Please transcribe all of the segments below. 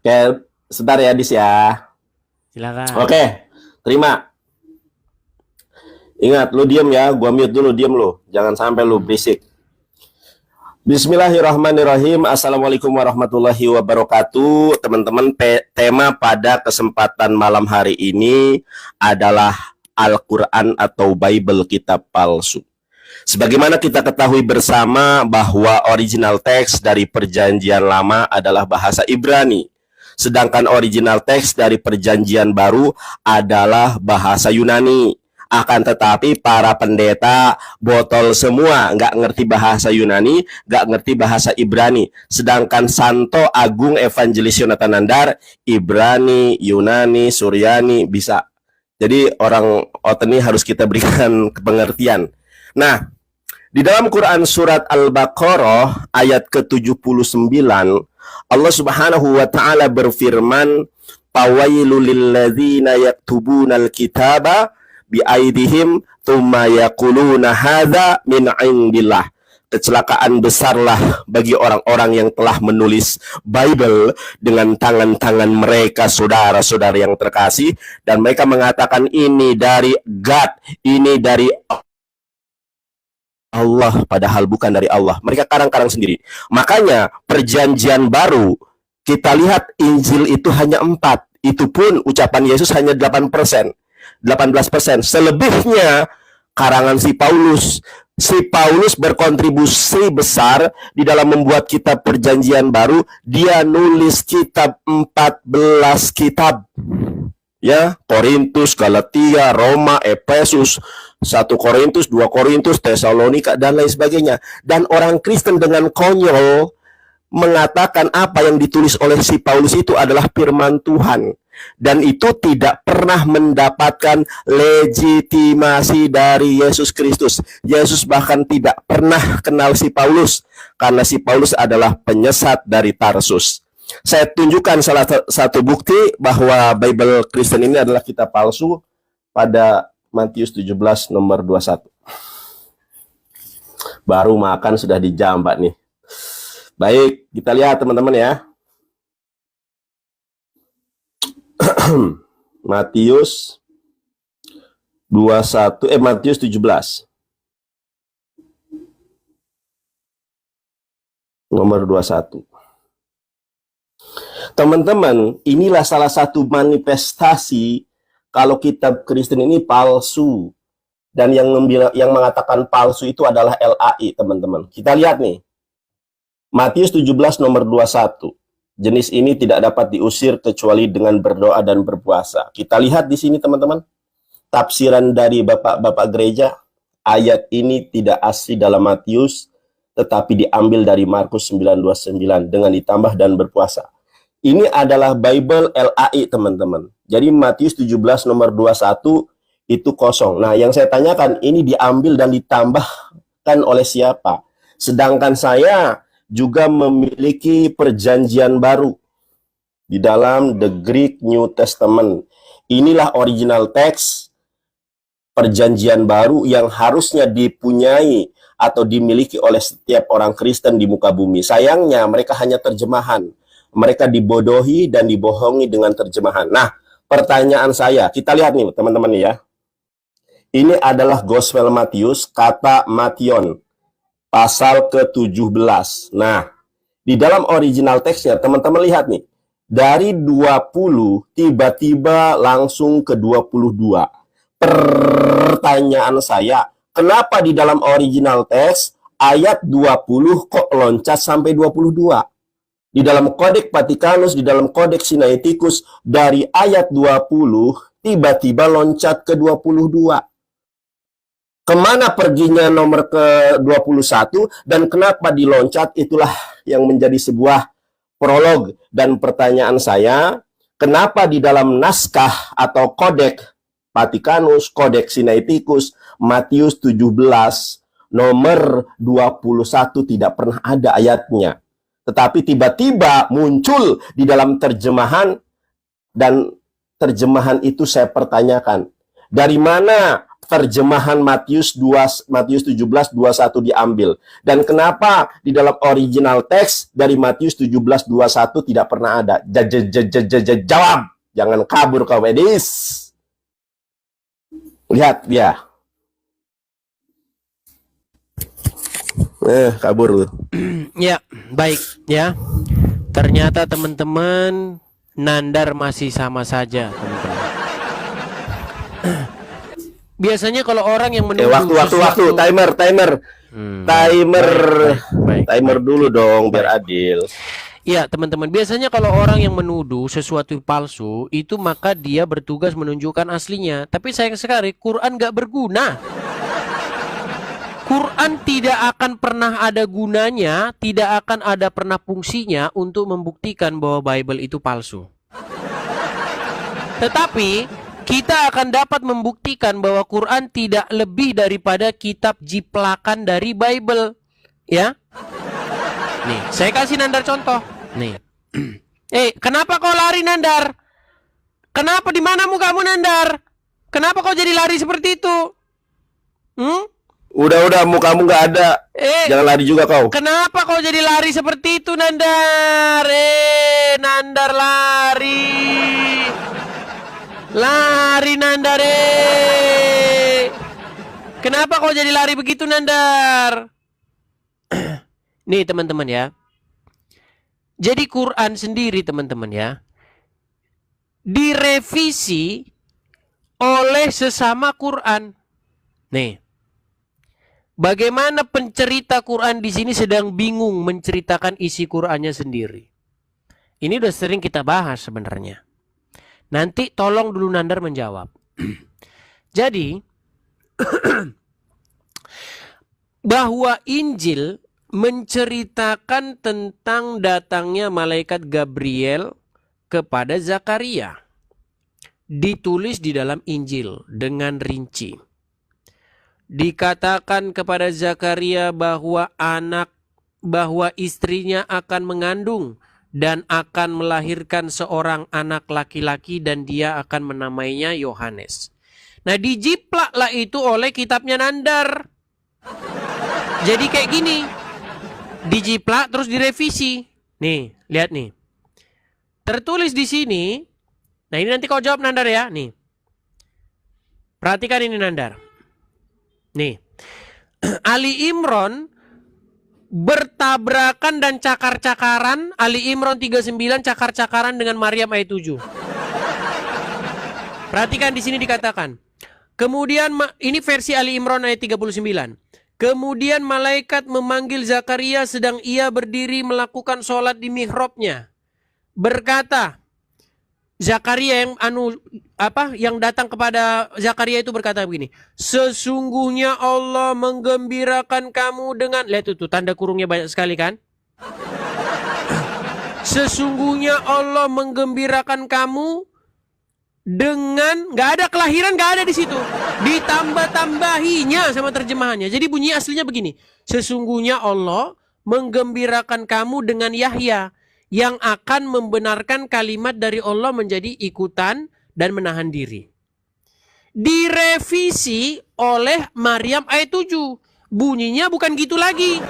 Oke, sebentar ya, Dis ya. Silakan. Oke, terima. Ingat, lu diem ya. Gua mute dulu, diem lu. Jangan sampai lu berisik. Bismillahirrahmanirrahim. Assalamualaikum warahmatullahi wabarakatuh. Teman-teman, tema pada kesempatan malam hari ini adalah Al-Quran atau Bible, kitab palsu. Sebagaimana kita ketahui bersama bahwa original teks dari Perjanjian Lama adalah bahasa Ibrani, sedangkan original teks dari Perjanjian Baru adalah bahasa Yunani. Akan tetapi para pendeta botol semua, nggak ngerti bahasa Yunani, nggak ngerti bahasa Ibrani. Sedangkan Santo Agung Evangelis Yonatan Nandar, Ibrani, Yunani, Suryani bisa. Jadi orang Oteni harus kita berikan pengertian. Nah, di dalam Quran surat Al-Baqarah ayat ke-79, Allah Subhanahu wa taala berfirman, "Fawailul lilladzina yaktubunal kitaba biaidihim tsumma yaquluna hadza min indillah." Kecelakaan besarlah bagi orang-orang yang telah menulis Bible dengan tangan-tangan mereka, saudara-saudara yang terkasih, dan mereka mengatakan ini dari God, ini dari Allah, padahal bukan dari Allah. Mereka karang-karang sendiri. Makanya Perjanjian Baru kita lihat Injil itu hanya 4. Itu pun ucapan Yesus hanya 8%, 18%. Selebihnya karangan si Paulus. Si Paulus berkontribusi besar di dalam membuat kitab Perjanjian Baru. Dia nulis kitab 14 kitab. Ya, Korintus, Galatia, Roma, Efesus, 1 Korintus, 2 Korintus, Tesalonika, dan lain sebagainya. Dan orang Kristen dengan konyol mengatakan apa yang ditulis oleh si Paulus itu adalah firman Tuhan. Dan itu tidak pernah mendapatkan legitimasi dari Yesus Kristus. Yesus bahkan tidak pernah kenal si Paulus, karena si Paulus adalah penyesat dari Tarsus. Saya tunjukkan salah satu bukti bahwa Bible Kristen ini adalah kitab palsu pada Matius 17 nomor 21. Baru makan sudah dijambat nih. Baik, kita lihat teman-teman ya. Matius 17 nomor 21. Teman-teman, inilah salah satu manifestasi kalau kitab Kristen ini palsu. Dan yang mengatakan palsu itu adalah LAI, teman-teman. Kita lihat nih. Matius 17 nomor 21. Jenis ini tidak dapat diusir kecuali dengan berdoa dan berpuasa. Kita lihat di sini, teman-teman. Tafsiran dari Bapak-bapak gereja. Ayat ini tidak asli dalam Matius, tetapi diambil dari Markus 9:29 dengan ditambah dan berpuasa. Ini adalah Bible LAI, teman-teman. Jadi Matius 17 nomor 21 itu kosong. Nah, yang saya tanyakan, ini diambil dan ditambahkan oleh siapa? Sedangkan saya juga memiliki Perjanjian Baru di dalam The Greek New Testament. Inilah original teks Perjanjian Baru yang harusnya dipunyai atau dimiliki oleh setiap orang Kristen di muka bumi. Sayangnya mereka hanya terjemahan. Mereka dibodohi dan dibohongi dengan terjemahan. Nah, pertanyaan saya, kita lihat nih teman-teman ya. Ini adalah Gospel Matius, kata Mation, pasal ke-17. Nah, di dalam original teksnya, teman-teman lihat nih. Dari 20, tiba-tiba langsung ke 22. Pertanyaan saya, kenapa di dalam original teks, ayat 20 kok loncat sampai 22? Di dalam Kodeks Vatikanus, di dalam Kodeks Sinaiticus, dari ayat 20, tiba-tiba loncat ke 22. Kemana perginya nomor ke-21, dan kenapa diloncat? Itulah yang menjadi sebuah prolog. Dan pertanyaan saya, kenapa di dalam naskah atau Kodeks Vatikanus, Kodeks Sinaiticus, Matius 17, nomor 21 tidak pernah ada ayatnya? Tetapi tiba-tiba muncul di dalam terjemahan, dan terjemahan itu saya pertanyakan. Dari mana terjemahan Matius 17:21 diambil. Dan kenapa di dalam original teks dari Matius 17:21 tidak pernah ada? Jawab, jangan kabur kau Edis. Lihat dia. Kabur lu. Ya, baik ya. Ternyata teman-teman Nandar masih sama saja, teman-teman. Biasanya kalau orang yang menuduh waktu timer timer dulu dong biar adil. Ya teman-teman, biasanya kalau orang yang menuduh sesuatu palsu itu maka dia bertugas menunjukkan aslinya. Tapi sayang sekali Quran gak berguna. Quran tidak akan pernah ada gunanya, tidak akan ada pernah fungsinya untuk membuktikan bahwa Bible itu palsu. Tetapi kita akan dapat membuktikan bahwa Quran tidak lebih daripada kitab jiplakan dari Bible. Ya. Nih, saya kasih Nandar contoh. Nih. Kenapa kau lari Nandar? Kenapa di mana mukamu Nandar? Kenapa kau jadi lari seperti itu? Udah mukamu nggak ada. Jangan lari juga kau. Kenapa kau jadi lari seperti itu Nandar? Nandar lari. Lari Nandar. Kenapa kau jadi lari begitu Nandar? Nih teman-teman ya. Jadi Quran sendiri teman-teman ya, direvisi oleh sesama Quran. Nih. Bagaimana pencerita Quran di sini sedang bingung menceritakan isi Qurannya sendiri. Ini udah sering kita bahas sebenarnya. Nanti tolong dulu Nandar menjawab. Jadi bahwa Injil menceritakan tentang datangnya malaikat Gabriel kepada Zakaria. Ditulis di dalam Injil dengan rinci. Dikatakan kepada Zakaria bahwa istrinya akan mengandung dan akan melahirkan seorang anak laki-laki dan dia akan menamainya Yohanes. Nah, dijiplaklah itu oleh kitabnya Nandar. Jadi kayak gini. Dijiplak terus direvisi. Nih, lihat nih. Tertulis di sini. Nah, ini nanti kau jawab Nandar ya, nih. Perhatikan ini Nandar. Nih, Ali Imran bertabrakan dan cakar-cakaran. Ali Imran 39 cakar-cakaran dengan Maryam ayat 7. Perhatikan di sini dikatakan. Kemudian ini versi Ali Imran ayat 39. Kemudian malaikat memanggil Zakaria sedang ia berdiri melakukan sholat di mihrabnya. Berkata, Zakaria yang datang kepada Zakaria itu berkata begini, sesungguhnya Allah menggembirakan kamu dengan, lihat itu tanda kurungnya banyak sekali kan? Sesungguhnya Allah menggembirakan kamu dengan, nggak ada kelahiran, nggak ada di situ, ditambah-tambahinya sama terjemahannya. Jadi bunyi aslinya begini, sesungguhnya Allah menggembirakan kamu dengan Yahya yang akan membenarkan kalimat dari Allah menjadi ikutan dan menahan diri. Direvisi oleh Maryam ayat 7. Bunyinya bukan gitu lagi.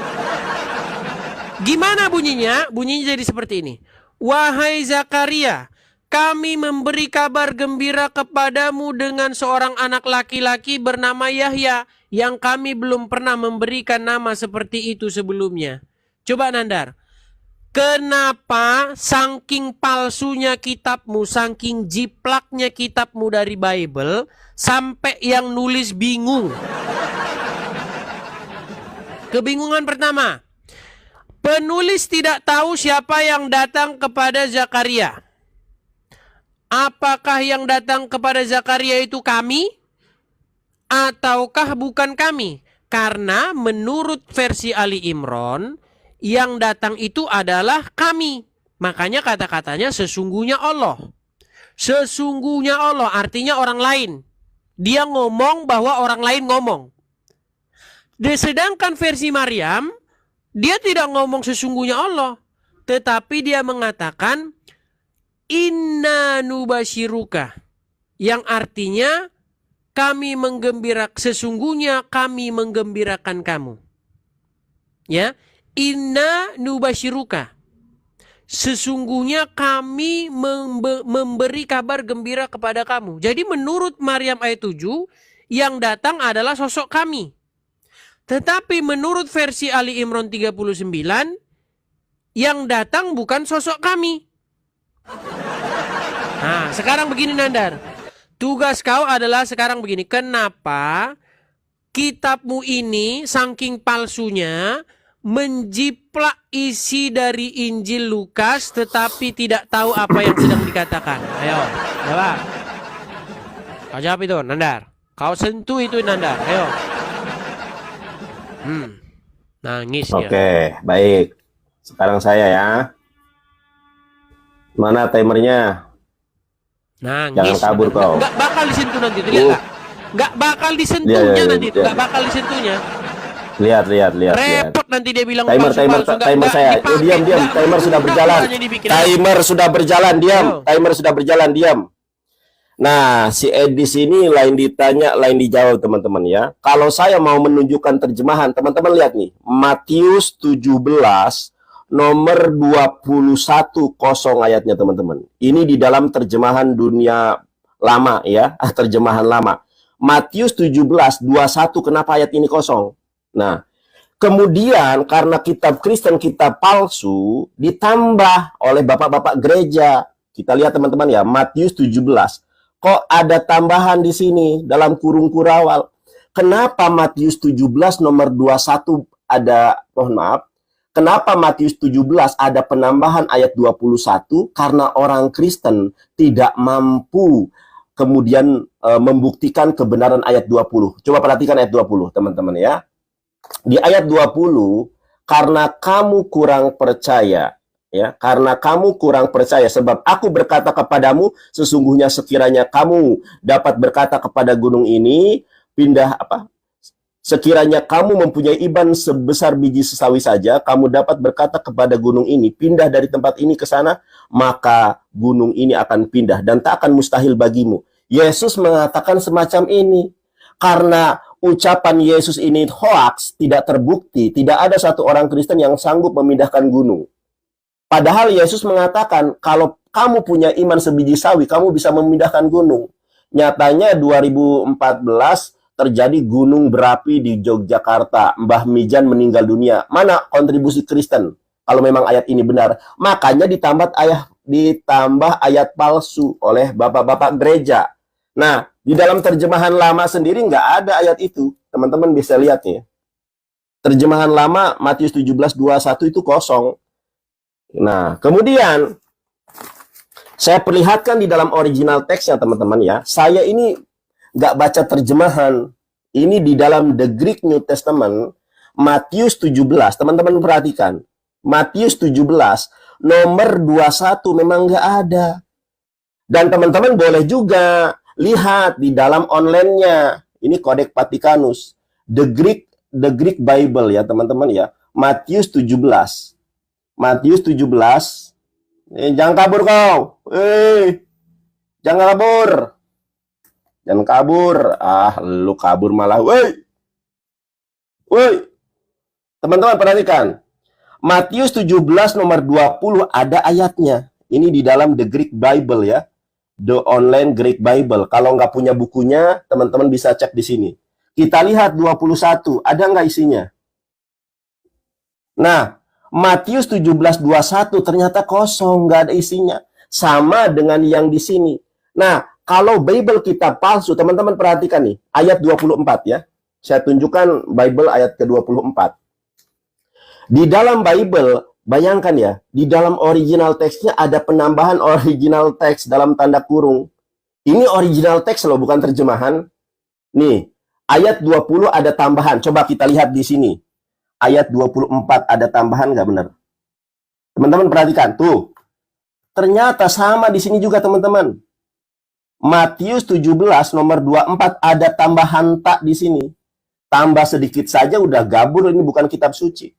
Gimana bunyinya? Bunyinya jadi seperti ini. Wahai Zakaria, kami memberi kabar gembira kepadamu dengan seorang anak laki-laki bernama Yahya yang kami belum pernah memberikan nama seperti itu sebelumnya. Coba Nandar. Kenapa saking palsunya kitabmu, saking jiplaknya kitabmu dari Bible, sampai yang nulis bingung? Kebingungan pertama, penulis tidak tahu siapa yang datang kepada Zakaria. Apakah yang datang kepada Zakaria itu kami? Ataukah bukan kami? Karena menurut versi Ali Imran, yang datang itu adalah kami. Makanya kata-katanya sesungguhnya Allah. Sesungguhnya Allah artinya orang lain. Dia ngomong bahwa orang lain ngomong. Sedangkan versi Maryam, dia tidak ngomong sesungguhnya Allah. Tetapi dia mengatakan inna nubashiruka. Yang artinya sesungguhnya kami menggembirakan kamu. Ya, inna nubashiruka. Sesungguhnya kami memberi kabar gembira kepada kamu. Jadi menurut Maryam ayat 7, yang datang adalah sosok kami. Tetapi menurut versi Ali Imran 39, yang datang bukan sosok kami. Nah, sekarang begini Nandar. Tugas kau adalah sekarang begini. Kenapa kitabmu ini saking palsunya menjiplak isi dari Injil Lukas tetapi tidak tahu apa yang sedang dikatakan? Ayo, jawab. Kau jawab itu, Nandar. Kau sentuh itu, Nandar. Ayo. Nangis ya. Oke, baik. Sekarang saya ya. Mana timernya? Nangis. Jangan kabur kau. Nggak bakal disentuh nanti, tuh, lihat nggak? Nggak bakal disentuhnya nanti, nggak bakal disentuhnya. Lihat. Repot nanti dia bilang Timer saya. Diam. Timer sudah berjalan. Timer sudah berjalan, diam. Timer sudah berjalan, diam. Nah, si Edis ini lain ditanya, lain dijawab, teman-teman ya. Kalau saya mau menunjukkan terjemahan, teman-teman lihat nih. Matius 17 nomor 21 kosong ayatnya, teman-teman. Ini di dalam terjemahan dunia lama ya, terjemahan lama. Matius 17 21, kenapa ayat ini kosong? Nah, kemudian karena kitab Kristen, kitab palsu ditambah oleh bapak-bapak gereja. Kita lihat teman-teman ya, Matius 17. Kok ada tambahan di sini dalam kurung kurawal? Kenapa Matius 17 nomor 21 ada, mohon maaf, kenapa Matius 17 ada penambahan ayat 21? Karena orang Kristen tidak mampu kemudian membuktikan kebenaran ayat 20. Coba perhatikan ayat 20, teman-teman ya. Di ayat 20, karena kamu kurang percaya, ya, karena kamu kurang percaya, sebab aku berkata kepadamu, sesungguhnya sekiranya kamu dapat berkata kepada gunung ini, pindah apa? Sekiranya kamu mempunyai iman sebesar biji sesawi saja, kamu dapat berkata kepada gunung ini, pindah dari tempat ini ke sana, maka gunung ini akan pindah dan tak akan mustahil bagimu. Yesus mengatakan semacam ini. Karena ucapan Yesus ini hoax, tidak terbukti, tidak ada satu orang Kristen yang sanggup memindahkan gunung. Padahal Yesus mengatakan, kalau kamu punya iman sebiji sawi, kamu bisa memindahkan gunung. Nyatanya 2014 terjadi gunung berapi di Yogyakarta. Mbah Mijan meninggal dunia. Mana kontribusi Kristen? Kalau memang ayat ini benar. Makanya ditambah ayat palsu oleh bapak-bapak gereja. Nah, di dalam terjemahan lama sendiri nggak ada ayat itu. Teman-teman bisa lihat ya. Terjemahan lama Matius 17:21 itu kosong. Nah, kemudian saya perlihatkan di dalam original teksnya, teman-teman ya. Saya ini nggak baca terjemahan. Ini di dalam The Greek New Testament, Matius 17. Teman-teman perhatikan. Matius 17, nomor 21 memang nggak ada. Dan teman-teman boleh juga lihat di dalam online-nya. Ini Codex Vaticanus. The Greek Bible ya, teman-teman ya. Matius 17. Matius 17. Jangan kabur kau. Jangan kabur. Jangan kabur. Lu kabur malah. Woi. Teman-teman perhatikan. Matius 17 nomor 20 ada ayatnya. Ini di dalam The Greek Bible ya. The Online Greek Bible. Kalau nggak punya bukunya, teman-teman bisa cek di sini. Kita lihat 21. Ada nggak isinya? Nah, Matius 17:21 ternyata kosong, nggak ada isinya. Sama dengan yang di sini. Nah, kalau Bible kita palsu, teman-teman perhatikan nih, ayat 24 ya. Saya tunjukkan Bible ayat ke-24. Di dalam Bible, bayangkan ya, di dalam original teksnya ada penambahan original teks dalam tanda kurung. Ini original teks loh, bukan terjemahan. Nih, ayat 20 ada tambahan. Coba kita lihat di sini. Ayat 24 ada tambahan nggak benar? Teman-teman perhatikan, tuh. Ternyata sama di sini juga, teman-teman. Matius 17 nomor 24 ada tambahan tak di sini. Tambah sedikit saja udah gabur, ini bukan kitab suci.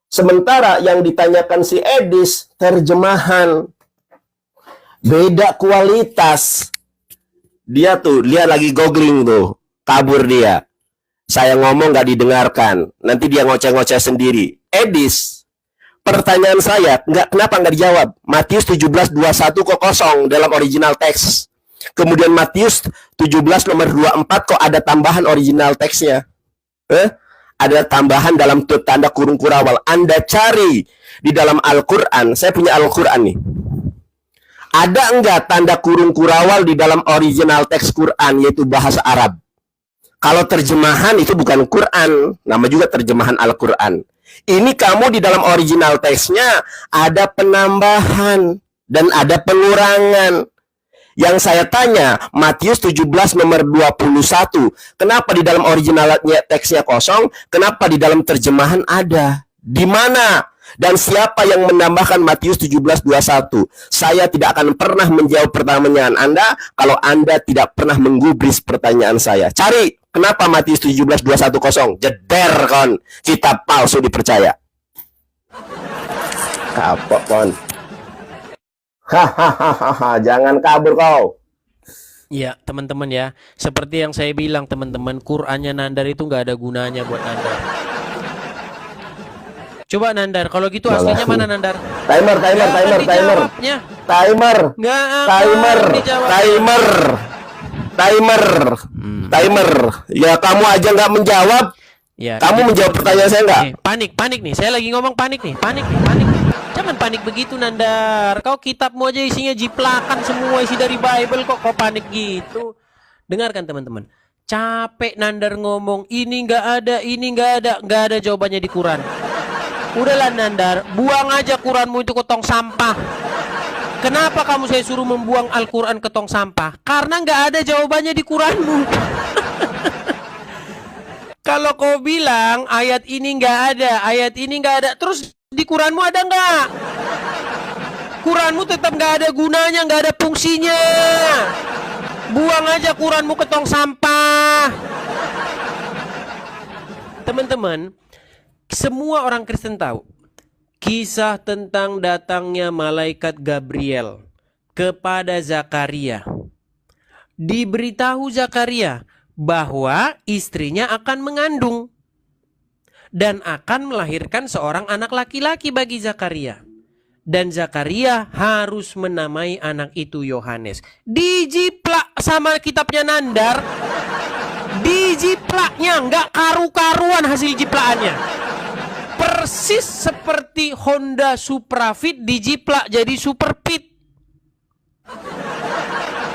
Sementara yang ditanyakan si Edis, terjemahan. Beda kualitas. Dia tuh, dia lagi googling tuh. Kabur dia. Saya ngomong nggak didengarkan. Nanti dia ngoceh-ngoceh sendiri. Edis, pertanyaan saya, kenapa nggak dijawab? Matius 17:21 kok kosong dalam original teks. Kemudian Matius 17 nomor 24 kok ada tambahan original teksnya. Ada tambahan dalam tanda kurung kurawal. Anda cari di dalam Al-Quran. Saya punya Al-Quran nih. Ada enggak tanda kurung kurawal di dalam original teks Quran, yaitu bahasa Arab? Kalau terjemahan itu bukan Quran, nama juga terjemahan Al-Quran. Ini kamu di dalam original teksnya ada penambahan dan ada pengurangan. Yang saya tanya, Matius 17 nomor 21, kenapa di dalam originalnya teksnya kosong, kenapa di dalam terjemahan ada? Di mana? Dan siapa yang menambahkan Matius 17:21? Saya tidak akan pernah menjawab pertanyaan Anda kalau Anda tidak pernah menggubris pertanyaan saya. Cari, kenapa Matius 17:21 kosong? Jeder kon, kitab palsu dipercaya. Kapok kon. Hahaha, jangan kabur kau. Ya, teman-teman ya. Seperti yang saya bilang, teman-teman, Qur'annya Nandar itu nggak ada gunanya buat Nandar. Coba Nandar, kalau gitu aslinya mana Nandar? Timer. Ya kamu aja nggak menjawab. Ya, kamu menjawab pertanyaan saya nggak? Panik nih. Saya lagi ngomong panik nih. Jangan panik begitu Nandar. Kau kitabmu aja isinya jiplakan semua isi dari Bible kok kau panik gitu. Dengarkan teman-teman. Capek Nandar ngomong ini nggak ada jawabannya di Quran. Udahlah Nandar, buang aja Quranmu itu ke tong sampah. Kenapa kamu saya suruh membuang Al-Quran ke tong sampah? Karena nggak ada jawabannya di Quranmu. Kalau kau bilang ayat ini nggak ada, terus di Quranmu ada nggak? Quranmu tetap nggak ada gunanya, nggak ada fungsinya. Buang aja Quranmu ke tong sampah. Teman-teman, semua orang Kristen tahu kisah tentang datangnya malaikat Gabriel kepada Zakaria. Diberitahu Zakaria bahwa istrinya akan mengandung dan akan melahirkan seorang anak laki-laki bagi Zakaria. Dan Zakaria harus menamai anak itu Yohanes. Dijiplak sama kitabnya Nandar. Dijiplaknya, nggak karu-karuan hasil jiplakannya. Persis seperti Honda Suprafit dijiplak jadi Superfit.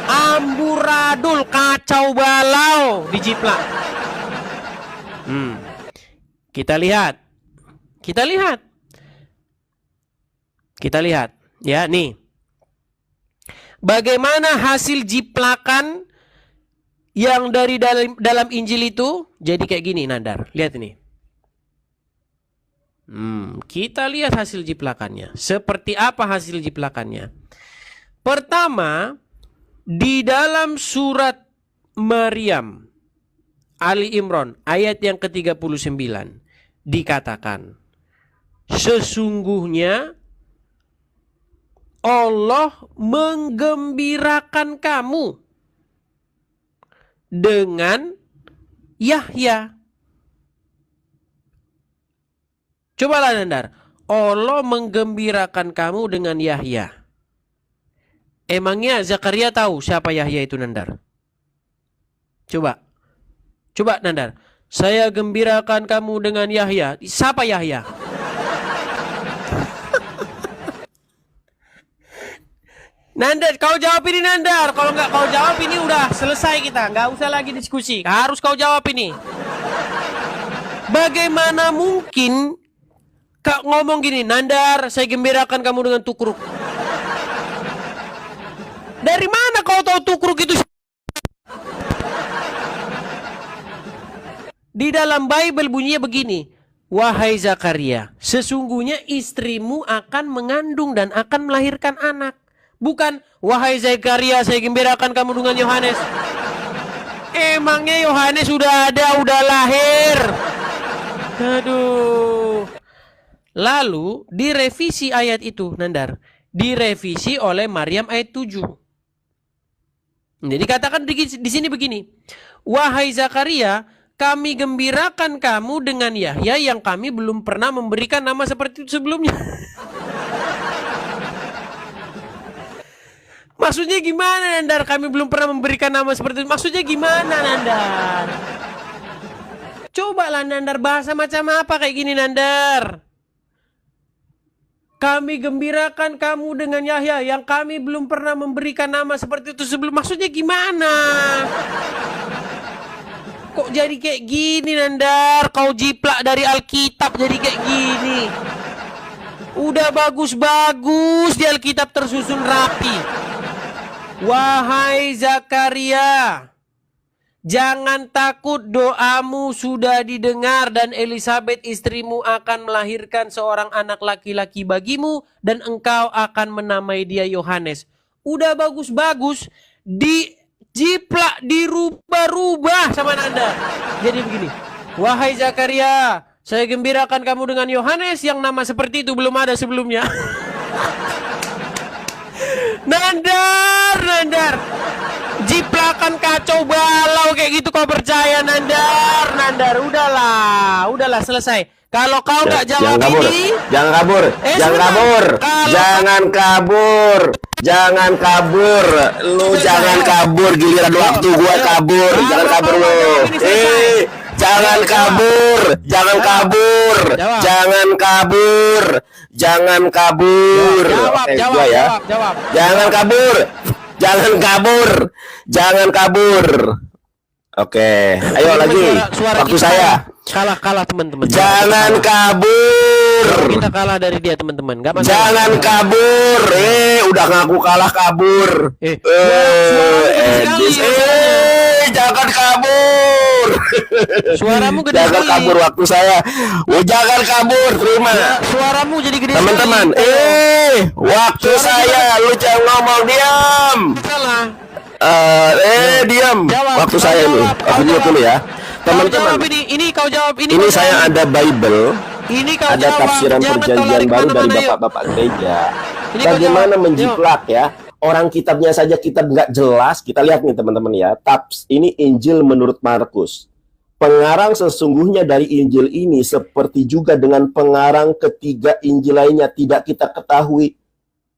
Amburadul kacau balau dijiplak. Kita lihat ya nih. Bagaimana hasil jiplakan yang dari dalam Injil itu jadi kayak gini Nandar. Lihat ini. Kita lihat hasil jiplakannya. Seperti apa hasil jiplakannya? Pertama, di dalam surat Maryam Ali Imran ayat yang ke-39 dikatakan, sesungguhnya Allah menggembirakan kamu dengan Yahya. Cobalah Nandar, Allah menggembirakan kamu dengan Yahya. Emangnya Zakaria tahu siapa Yahya itu Nandar? Coba Nandar, saya gembirakan kamu dengan Yahya. Siapa Yahya? Nandar, kau jawab ini Nandar. Kalau nggak kau jawab ini udah selesai kita. Nggak usah lagi diskusi. Harus kau jawab ini. Bagaimana mungkin kau ngomong gini, Nandar, saya gembirakan kamu dengan tukruk. Dari mana kau tahu tukruk itu? Di dalam Bible bunyinya begini, wahai Zakaria, sesungguhnya istrimu akan mengandung dan akan melahirkan anak. Bukan, wahai Zakaria, saya gembirakan kamu dengan Yohanes. Emangnya Yohanes udah ada, udah lahir. Aduh. Lalu direvisi ayat itu, Nandar. Direvisi oleh Maryam ayat 7. Jadi katakan di sini begini. Wahai Zakaria, kami gembirakan kamu dengan Yahya yang kami belum pernah memberikan nama seperti itu sebelumnya. Maksudnya gimana, Nandar? Kami belum pernah memberikan nama seperti itu. Maksudnya gimana, Nandar? Cobalah, Nandar, bahasa macam apa kayak gini, Nandar? Kami gembirakan kamu dengan Yahya yang kami belum pernah memberikan nama seperti itu sebelum. Maksudnya gimana? Kok jadi kayak gini, Nandar? Kau jiplak dari Alkitab jadi kayak gini. Udah bagus-bagus di Alkitab tersusun rapi. Wahai Zakaria, jangan takut, doamu sudah didengar dan Elisabet istrimu akan melahirkan seorang anak laki-laki bagimu dan engkau akan menamai dia Yohanes. Udah bagus-bagus dijiplak, dirubah-rubah sama Anda. Jadi begini, wahai Zakaria, saya gembirakan kamu dengan Yohanes yang nama seperti itu belum ada sebelumnya. Nandar, jiplakan kacau balau kayak gitu kau percaya, Nandar, udahlah selesai. Kalau kau nggak jawab ini, jangan kabur, jangan kabur, lu jangan kabur, giliran waktu gua kabur, jangan kabur lu, jangan kabur, jangan kabur. Jawab. Jangan kabur. Oke, ayo lagi. Waktu saya. Kalah teman-teman. Jangan kabur. Kita kalah dari dia, teman-teman. Jangan kabur. Udah ngaku kalah kabur. Jangan kabur. Suaramu gede Jangan sekali. kabur waktu saya. Jangan kabur, terima. Suaramu jadi gede Teman-teman, waktu saya, lu jangan ngomong, diam. Salah. Diam. Waktu saya ini. Dulu ya. Teman-teman, ini kau jawab ini. Ini saya ada Bible. Ini kau Ada jawab. tafsiran Jangan perjanjian kau baru lari dari kemana-mana, yuk. bapak-bapak gereja. Ini kau Bagaimana jawab. menjiplak ya? Orang kitabnya saja kitab nggak jelas. Kita lihat nih teman-teman ya. Ini Injil menurut Markus. Pengarang sesungguhnya dari Injil ini seperti juga dengan pengarang ketiga Injil lainnya tidak kita ketahui.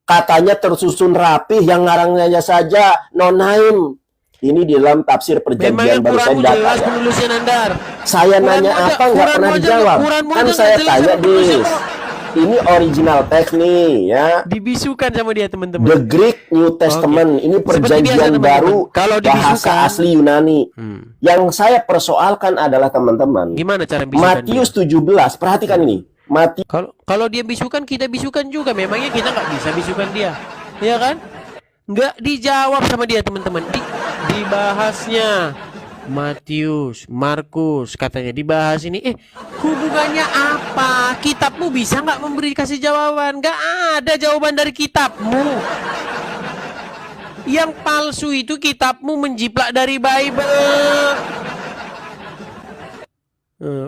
Katanya tersusun rapih, yang ngarangnya saja nonaim. Ini di dalam tafsir perjanjian baru saya dapat ya. Penulisnya, Nandar. Saya nanya apa nggak pernah dijawab. Kan saya tanya dis. Ini original teks nih ya. Dibisukan sama dia, teman-teman. The Greek New Testament. Ini perjanjian baru bahasa asli Yunani. Yang saya persoalkan adalah teman-teman. Gimana cara bisukan Matius 17. Perhatikan ini. Kalau dia bisukan, kita bisukan juga. Memangnya kita nggak bisa bisukan dia, ya kan? Nggak dijawab sama dia, teman-teman. Dibahasnya Matius, Markus, katanya dibahas ini. Hubungannya apa? Kitabmu bisa nggak kasih jawaban? Nggak ada jawaban dari kitabmu. Yang palsu itu kitabmu menjiplak dari Bible.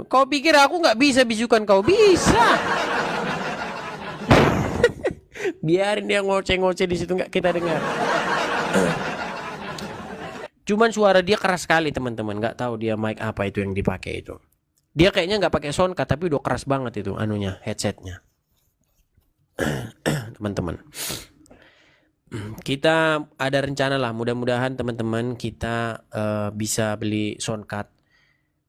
Kau pikir aku nggak bisa bisukan kau? Bisa. Biarin dia ngoceh-ngoceh di situ, nggak kita dengar. Cuman suara dia keras sekali, teman-teman. Nggak tahu dia mic apa itu yang dipakai itu. Dia kayaknya nggak pakai soundcard, tapi udah keras banget itu anunya, headsetnya. Teman-teman, kita ada rencana lah, mudah-mudahan teman-teman kita bisa beli soundcard.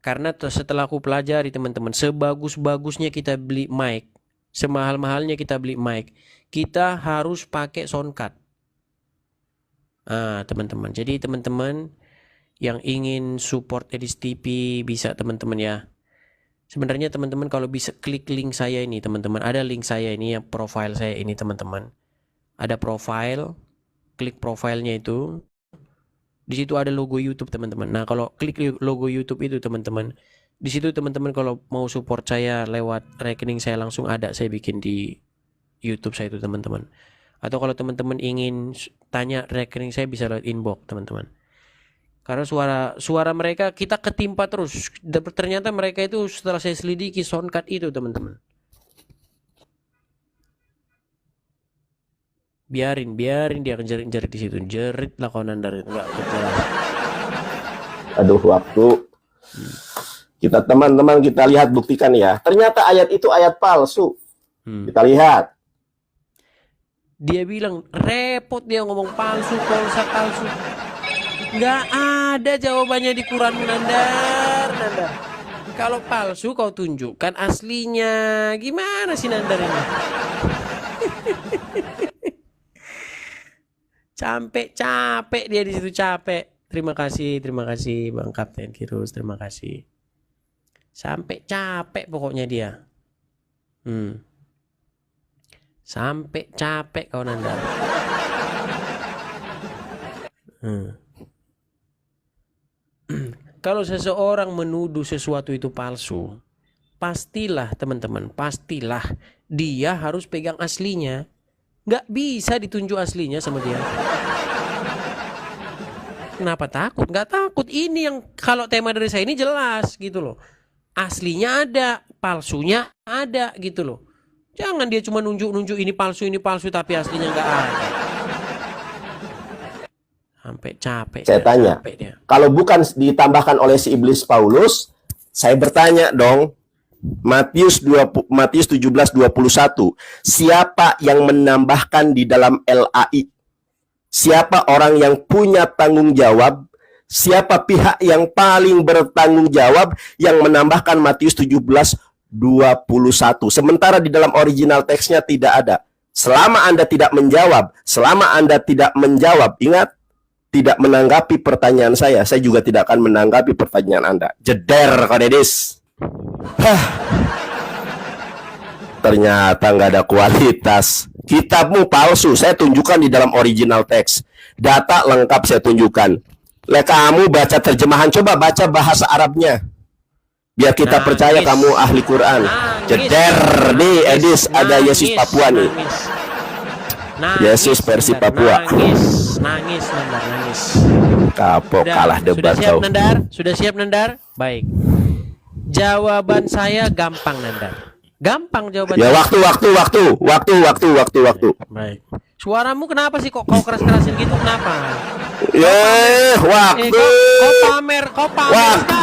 Karena setelah aku pelajari, teman-teman, sebagus-bagusnya kita beli mic, semahal-mahalnya kita beli mic, kita harus pakai soundcard. Teman-teman. Jadi teman-teman yang ingin support Edis TV bisa, teman-teman ya. Sebenarnya teman-teman kalau bisa klik link saya ini, teman-teman. Ada link saya ini, yang profile saya ini, teman-teman. Ada profile, klik profilnya itu. Di situ ada logo YouTube, teman-teman. Nah, kalau klik logo YouTube itu, teman-teman, di situ teman-teman kalau mau support saya lewat rekening saya langsung ada, saya bikin di YouTube saya itu, teman-teman. Atau kalau teman-teman ingin tanya rekening saya bisa lewat inbox, teman-teman. Karena suara mereka kita ketimpa terus. Ternyata mereka itu setelah saya selidiki soundcard itu, teman-teman. Biarin dia jerit-jerit di situ. Jerit lah kau Nandar itu enggak kejelas. Aduh, waktu. Kita teman-teman kita lihat buktikan ya. Ternyata ayat itu ayat palsu. Kita lihat. Dia bilang repot dia ngomong palsu, palsu. Nggak ada jawabannya di Quran Nandar. Kalau palsu kau tunjukkan aslinya. Gimana sih Nandar ini? Capek dia di situ capek. Terima kasih Bang Kapten Kirus, terima kasih. Sampai capek pokoknya dia. Sampai capek kau Nandar. Kalau seseorang menuduh sesuatu itu palsu, pastilah teman-teman, pastilah dia harus pegang aslinya. Nggak bisa ditunjuk aslinya sama dia. Kenapa takut? Nggak takut. Ini yang kalau tema dari saya ini jelas gitu loh. Aslinya ada, palsunya ada gitu loh. Jangan dia cuma nunjuk-nunjuk ini palsu tapi aslinya nggak ada. Sampai capek. Saya tanya, kalau bukan ditambahkan oleh si iblis Paulus, saya bertanya dong, Matius 17:21, siapa yang menambahkan di dalam LAI? Siapa orang yang punya tanggung jawab? Siapa pihak yang paling bertanggung jawab yang menambahkan Matius 17:21? Sementara di dalam original teksnya tidak ada. Selama Anda tidak menjawab, ingat, tidak menanggapi pertanyaan saya juga tidak akan menanggapi pertanyaan Anda. Jeder, Kak Dedis. Ternyata nggak ada kualitas. Kitabmu palsu, saya tunjukkan di dalam original teks. Data lengkap saya tunjukkan. Kamu baca terjemahan, coba baca bahasa Arabnya. Biar kita percaya kamu ahli Quran. Jeder nih, Edis, ada Yesus Papua nih. Yesus versi Papua. Nangis. Kapok kalah debat kau. Sudah siap Nandar? Baik. Jawaban saya gampang Nandar. Gampang jawabannya. Ya waktu. Baik. Suaramu kenapa sih kok kau keras-kerasin gitu? Kenapa? Waktu. Kau pamer. Waktu.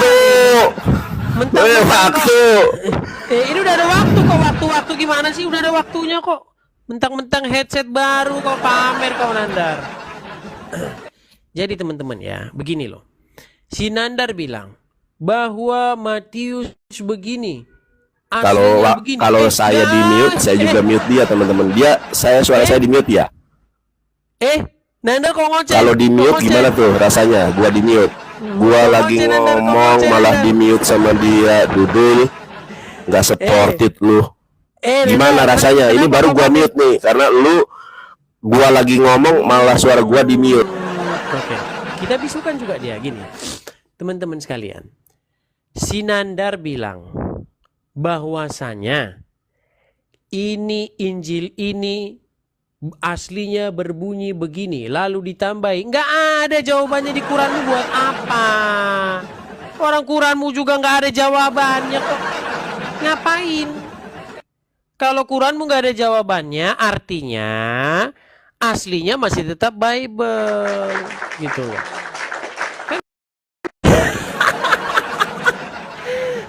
Waktu. Ini udah ada waktu kok. Waktu gimana sih? Udah ada waktunya kok. Mentang-mentang headset baru kau pamer kau Nandar. Jadi teman-teman ya, begini loh. Si Nandar bilang bahwa Matius begini. Kalau saya di mute, saya juga mute dia teman-teman. Suara saya di mute ya. Nandar kok ngoceh? Kalau di mute gimana tuh rasanya? Gua di mute. Gua lagi ngomong malah di mute sama dia, Dudul. Nggak supported lu. Gimana rasanya? Ini baru gua mute nih karena gua lagi ngomong malah suara gua di mute. Oke. Kita bisukan juga dia gini. Teman-teman sekalian. Si Nandar bilang bahwasanya ini Injil ini aslinya berbunyi begini lalu ditambahi. Nggak ada jawabannya di Quranmu, buat apa? Orang Quranmu juga nggak ada jawabannya kok. Ngapain? Kalau Quranmu nggak ada jawabannya, artinya aslinya masih tetap Bible gitu.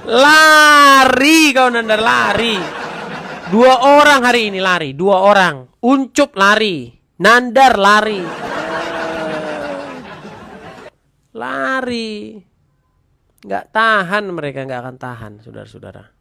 Lari kau Nandar, lari. 2 orang hari ini lari, 2 orang. Uncup lari, Nandar lari. Lari. Nggak tahan mereka, nggak akan tahan, saudara-saudara.